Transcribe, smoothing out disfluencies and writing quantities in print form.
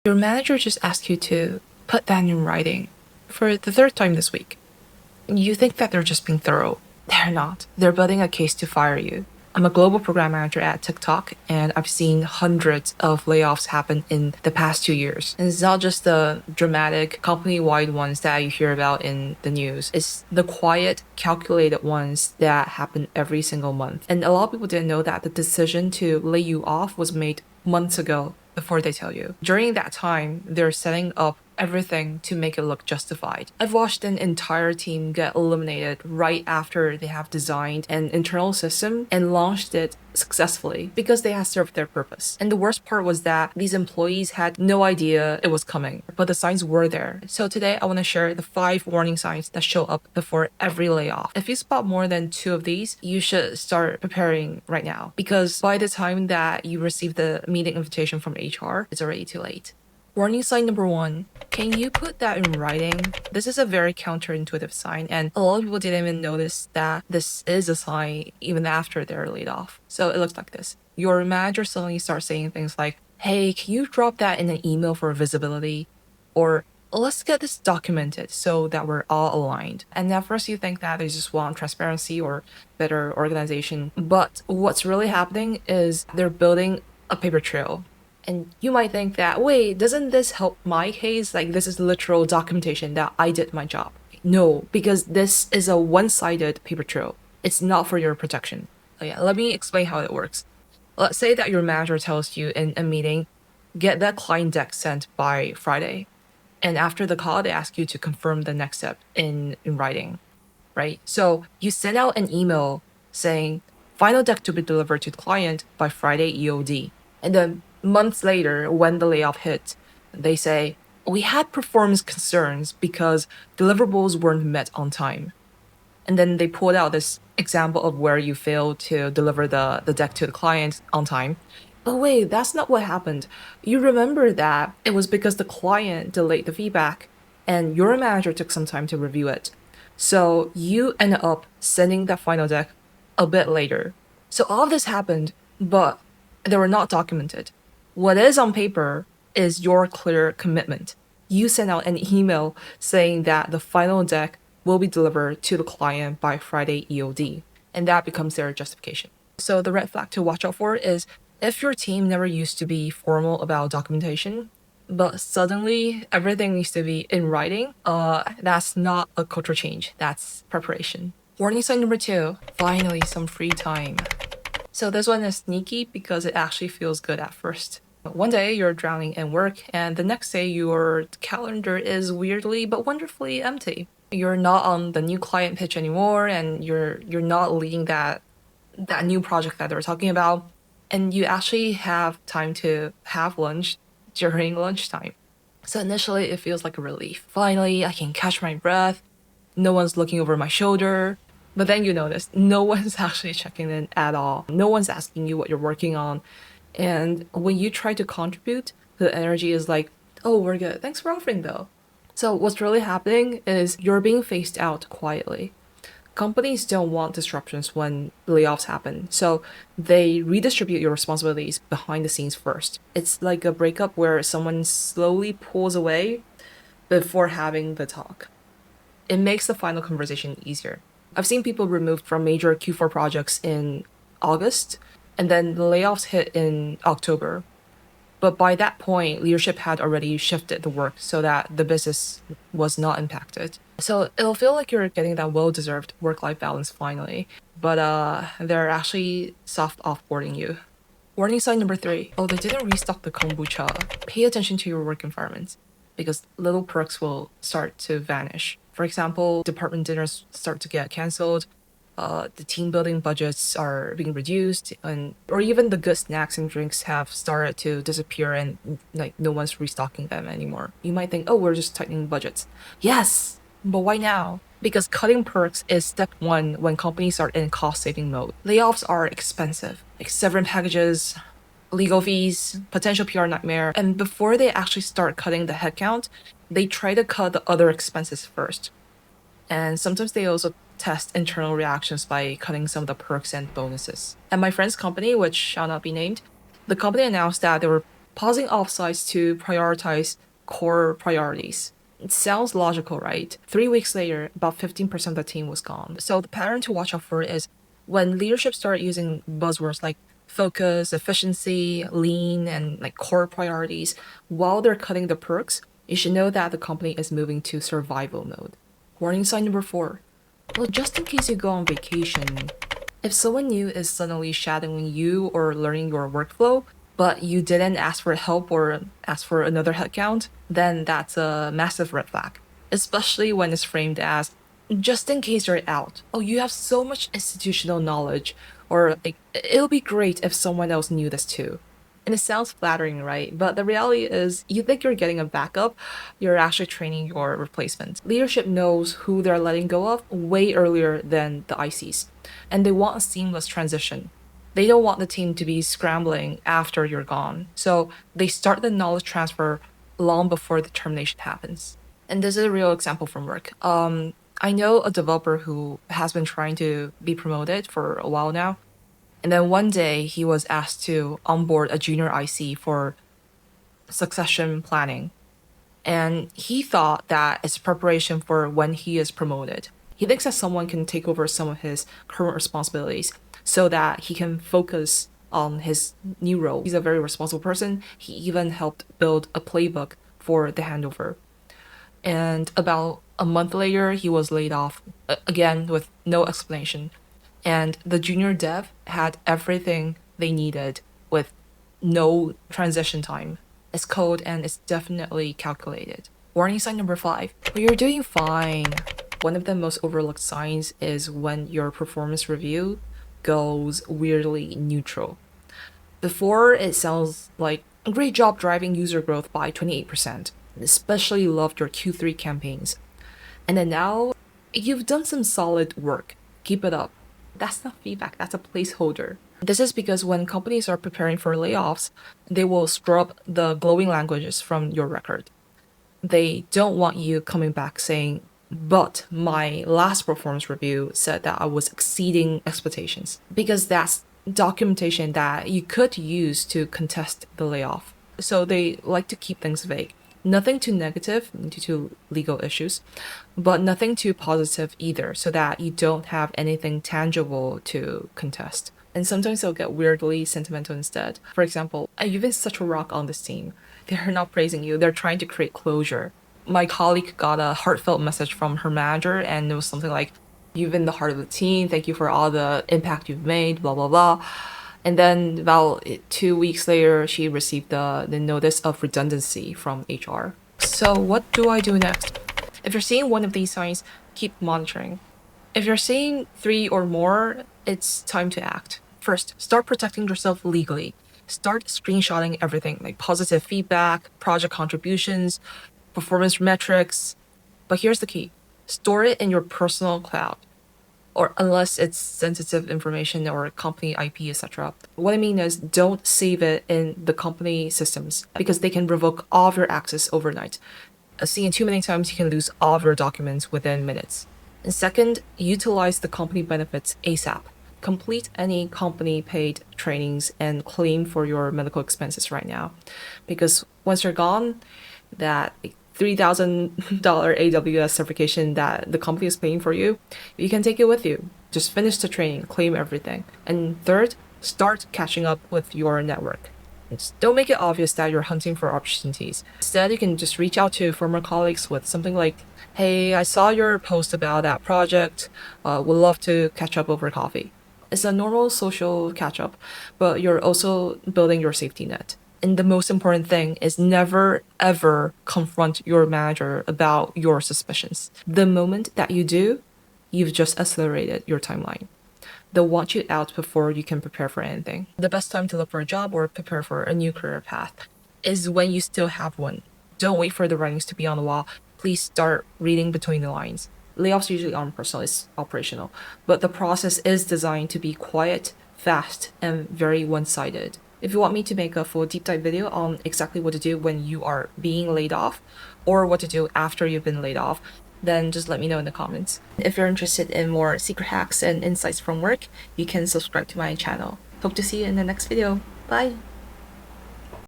Your manager just asked you to put that in writing for the third time this week. You think that they're just being thorough. They're not. They're building a case to fire you. I'm a global program manager at TikTok, and I've seen hundreds of layoffs happen in the past 2 years. And it's not just the dramatic, company-wide ones that you hear about in the news. It's the quiet, calculated ones that happen every single month. And a lot of people didn't know that the decision to lay you off was made months ago before they tell you. During that time, they're setting up everything to make it look justified. I've watched an entire team get eliminated right after they have designed an internal system and launched it successfully because they had served their purpose. And the worst part was that these employees had no idea it was coming, but the signs were there. So today I want to share the 5 warning signs that show up before every layoff. If you spot more than 2 of these, you should start preparing right now, because by the time that you receive the meeting invitation from HR, it's already too late. Warning sign number 1. Can you put that in writing? This is a very counterintuitive sign, and a lot of people didn't even notice that this is a sign even after they're laid off. So it looks like this. Your manager suddenly starts saying things like, hey, can you drop that in an email for visibility? Or let's get this documented so that we're all aligned. And at first you think that they just want transparency or better organization. But what's really happening is they're building a paper trail. And you might think that, wait, doesn't this help my case? Like, this is literal documentation that I did my job. No, because this is a one-sided paper trail. It's not for your protection. So yeah, let me explain how it works. Let's say that your manager tells you in a meeting, get that client deck sent by Friday. And after the call, they ask you to confirm the next step in writing, right? So you send out an email saying, final deck to be delivered to the client by Friday EOD. And then months later, when the layoff hit, they say, we had performance concerns because deliverables weren't met on time. And then they pulled out this example of where you failed to deliver the deck to the client on time. But wait, that's not what happened. You remember that it was because the client delayed the feedback and your manager took some time to review it. So you ended up sending that final deck a bit later. So all of this happened, but they were not documented. What is on paper is your clear commitment. You send out an email saying that the final deck will be delivered to the client by Friday EOD, and that becomes their justification. So the red flag to watch out for is if your team never used to be formal about documentation, but suddenly everything needs to be in writing, that's not a culture change, that's preparation. Warning sign number 2, finally some free time. So this one is sneaky because it actually feels good at first. One day you're drowning in work, and the next day your calendar is weirdly but wonderfully empty. You're not on the new client pitch anymore, and you're not leading that new project that they're talking about, and you actually have time to have lunch during lunchtime. So initially it feels like a relief. Finally, I can catch my breath. No one's looking over my shoulder. But then you notice no one's actually checking in at all. No one's asking you what you're working on. And when you try to contribute, the energy is like, oh, we're good. Thanks for offering though. So what's really happening is you're being phased out quietly. Companies don't want disruptions when layoffs happen, so they redistribute your responsibilities behind the scenes first. It's like a breakup where someone slowly pulls away before having the talk. It makes the final conversation easier. I've seen people removed from major Q4 projects in August, and then the layoffs hit in October. But by that point, leadership had already shifted the work so that the business was not impacted. So it'll feel like you're getting that well-deserved work-life balance finally, but they're actually soft offboarding you. Warning sign number 3. Oh, they didn't restock the kombucha. Pay attention to your work environment, because little perks will start to vanish. For example, department dinners start to get canceled, the team building budgets are being reduced, or even the good snacks and drinks have started to disappear and like no one's restocking them anymore. You might think, oh, we're just tightening budgets. Yes, but why now? Because cutting perks is step 1 when companies are in cost-saving mode. Layoffs are expensive, like severance packages, legal fees, potential PR nightmare, and before they actually start cutting the headcount, they try to cut the other expenses first. And sometimes they also test internal reactions by cutting some of the perks and bonuses. At my friend's company, which shall not be named, the company announced that they were pausing offsites to prioritize core priorities. It sounds logical, right? 3 weeks later, about 15% of the team was gone. So the pattern to watch out for is when leadership start using buzzwords like focus, efficiency, lean, and like core priorities while they're cutting the perks, you should know that the company is moving to survival mode. Warning sign number 4. Well, just in case you go on vacation, if someone new is suddenly shadowing you or learning your workflow, but you didn't ask for help or ask for another headcount, then that's a massive red flag, especially when it's framed as just in case you're out. Oh, you have so much institutional knowledge, or like, it'll be great if someone else knew this too. And it sounds flattering, right? But the reality is, you think you're getting a backup, you're actually training your replacement. Leadership knows who they're letting go of way earlier than the ICs, and they want a seamless transition. They don't want the team to be scrambling after you're gone. So they start the knowledge transfer long before the termination happens. And this is a real example from work. I know a developer who has been trying to be promoted for a while now. And then one day he was asked to onboard a junior IC for succession planning. And he thought that it's preparation for when he is promoted. He thinks that someone can take over some of his current responsibilities so that he can focus on his new role. He's a very responsible person. He even helped build a playbook for the handover. And about a month later, he was laid off, again with no explanation. And the junior dev had everything they needed with no transition time. It's code and it's definitely calculated. Warning sign number 5. Well, you're doing fine. One of the most overlooked signs is when your performance review goes weirdly neutral. Before, it sounds like a great job driving user growth by 28%. Especially loved your Q3 campaigns. And then now, you've done some solid work. Keep it up. That's not feedback, that's a placeholder. This is because when companies are preparing for layoffs, they will scrub the glowing languages from your record. They don't want you coming back saying, but my last performance review said that I was exceeding expectations, because that's documentation that you could use to contest the layoff. So they like to keep things vague. Nothing too negative due to legal issues, but nothing too positive either, so that you don't have anything tangible to contest. And sometimes they'll get weirdly sentimental instead. For example, you've been such a rock on this team. They're not praising you, they're trying to create closure. My colleague got a heartfelt message from her manager, and it was something like, "You've been the heart of the team, thank you for all the impact you've made, blah, blah, blah." And then about 2 weeks later, she received the notice of redundancy from HR. So what do I do next? If you're seeing one of these signs, keep monitoring. If you're seeing 3 or more, it's time to act. First, start protecting yourself legally. Start screenshotting everything, like positive feedback, project contributions, performance metrics. But here's the key. Store it in your personal cloud, or unless it's sensitive information or company IP, etc. What I mean is, don't save it in the company systems, because they can revoke all of your access overnight. Seeing too many times, you can lose all of your documents within minutes. And second, utilize the company benefits ASAP. Complete any company paid trainings and claim for your medical expenses right now. Because once you're gone, that $3,000 AWS certification that the company is paying for you, you can take it with you. Just finish the training, claim everything. And third, start catching up with your network. Just don't make it obvious that you're hunting for opportunities. Instead, you can just reach out to former colleagues with something like, "Hey, I saw your post about that project. Would love to catch up over coffee." It's a normal social catch up, but you're also building your safety net. And the most important thing is never, ever confront your manager about your suspicions. The moment that you do, you've just accelerated your timeline. They'll want you out before you can prepare for anything. The best time to look for a job or prepare for a new career path is when you still have one. Don't wait for the writings to be on the wall. Please start reading between the lines. Layoffs usually aren't personal, it's operational. But the process is designed to be quiet, fast, and very one-sided. If you want me to make a full deep dive video on exactly what to do when you are being laid off, or what to do after you've been laid off, then just let me know in the comments. If you're interested in more secret hacks and insights from work, you can subscribe to my channel. Hope to see you in the next video. Bye!